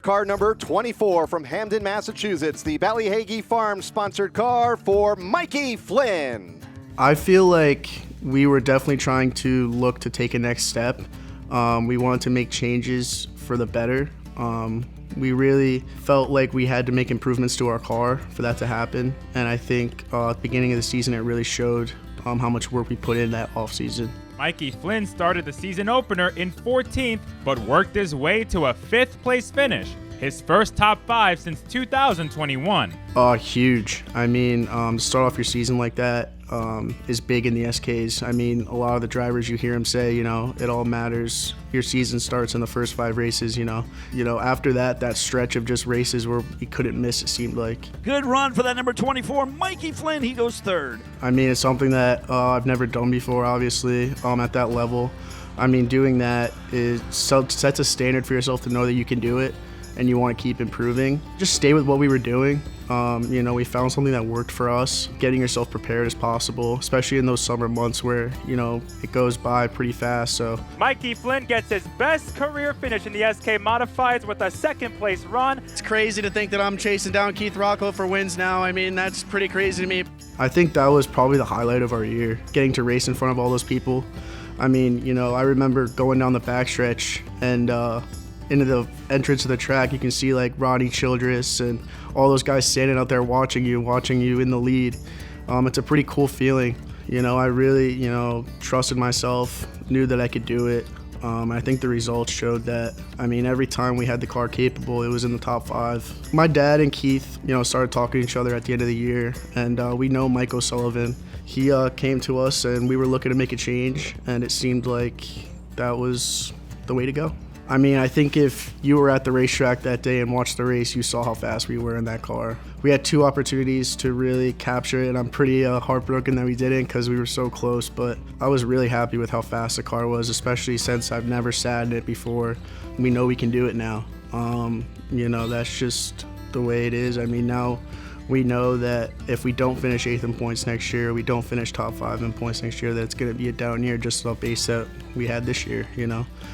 car number 24 from Hamden, Massachusetts, the Ballyhagee Farm sponsored car for Mikey Flynn. I feel like we were definitely trying to look to take a next step. We wanted to make changes for the better. We really felt like we had to make improvements to our car for that to happen. And I think at the beginning of the season, it really showed how much work we put in that offseason. Mikey Flynn started the season opener in 14th, but worked his way to a 5th place finish, his first top 5 since 2021. Huge. I mean, to start off your season like that is big in the SKs. I mean, a lot of the drivers, you hear them say, it all matters. Your season starts in the first 5 races, after that stretch of just races where we couldn't miss, it seemed like. Good run for that number 24, Mikey Flynn. He goes 3rd. I mean, it's something that I've never done before, obviously, at that level. I mean, doing that sets a standard for yourself to know that you can do it and you want to keep improving. Just stay with what we were doing. We found something that worked for us, getting yourself prepared as possible, especially in those summer months where, it goes by pretty fast. So Mikey Flynn gets his best career finish in the SK Modifieds with a 2nd place run. It's crazy to think that I'm chasing down Keith Rocco for wins now. I mean, that's pretty crazy to me. I think that was probably the highlight of our year, getting to race in front of all those people. I mean, I remember going down the backstretch and into the entrance of the track, you can see like Ronnie Childress and all those guys standing out there watching you in the lead. It's a pretty cool feeling. I really, trusted myself, knew that I could do it. I think the results showed that. I mean, every time we had the car capable, it was in the top 5. My dad and Keith, started talking to each other at the end of the year, and we know Mike O'Sullivan. He came to us, and we were looking to make a change, and it seemed like that was the way to go. I mean, I think if you were at the racetrack that day and watched the race, you saw how fast we were in that car. We had 2 opportunities to really capture it, and I'm pretty heartbroken that we didn't because we were so close, but I was really happy with how fast the car was, especially since I've never sat in it before. We know we can do it now. That's just the way it is. I mean, now we know that if we don't finish 8th in points next year, we don't finish top 5 in points next year, that it's going to be a down year just on the base that we had this year,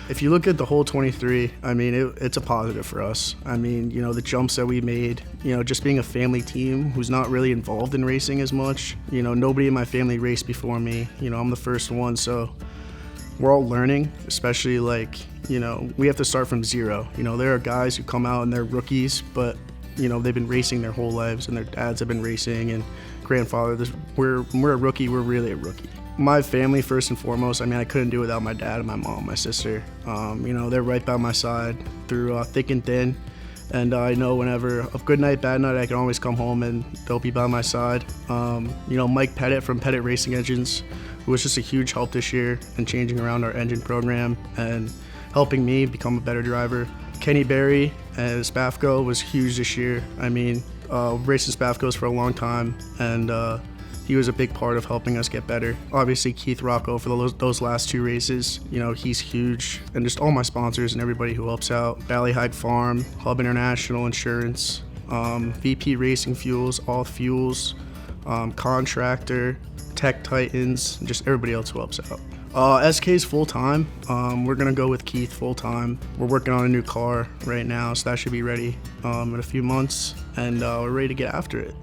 If you look at the whole 23, I mean, it's a positive for us. I mean, the jumps that we made, just being a family team who's not really involved in racing as much. Nobody in my family raced before me. I'm the first one, so we're all learning, especially we have to start from zero. There are guys who come out and they're rookies, but they've been racing their whole lives and their dads have been racing and grandfather. We're a rookie. We're really a rookie. My family, first and foremost. I mean, I couldn't do it without my dad and my mom, my sister. They're right by my side through thick and thin. And I know whenever a good night, bad night, I can always come home and they'll be by my side. Mike Pettit from Pettit Racing Engines, who was just a huge help this year in changing around our engine program and helping me become a better driver. Kenny Berry at Spafco was huge this year. I mean, racing Spafcos for a long time, and he was a big part of helping us get better. Obviously, Keith Rocco for those last 2 races, he's huge. And just all my sponsors and everybody who helps out. Ballyhagee Farm, Hub International Insurance, VP Racing Fuels, All Fuels, Contractor, Tech Titans, and just everybody else who helps out. SK's full-time. We're going to go with Keith full-time. We're working on a new car right now, so that should be ready in a few months, and we're ready to get after it.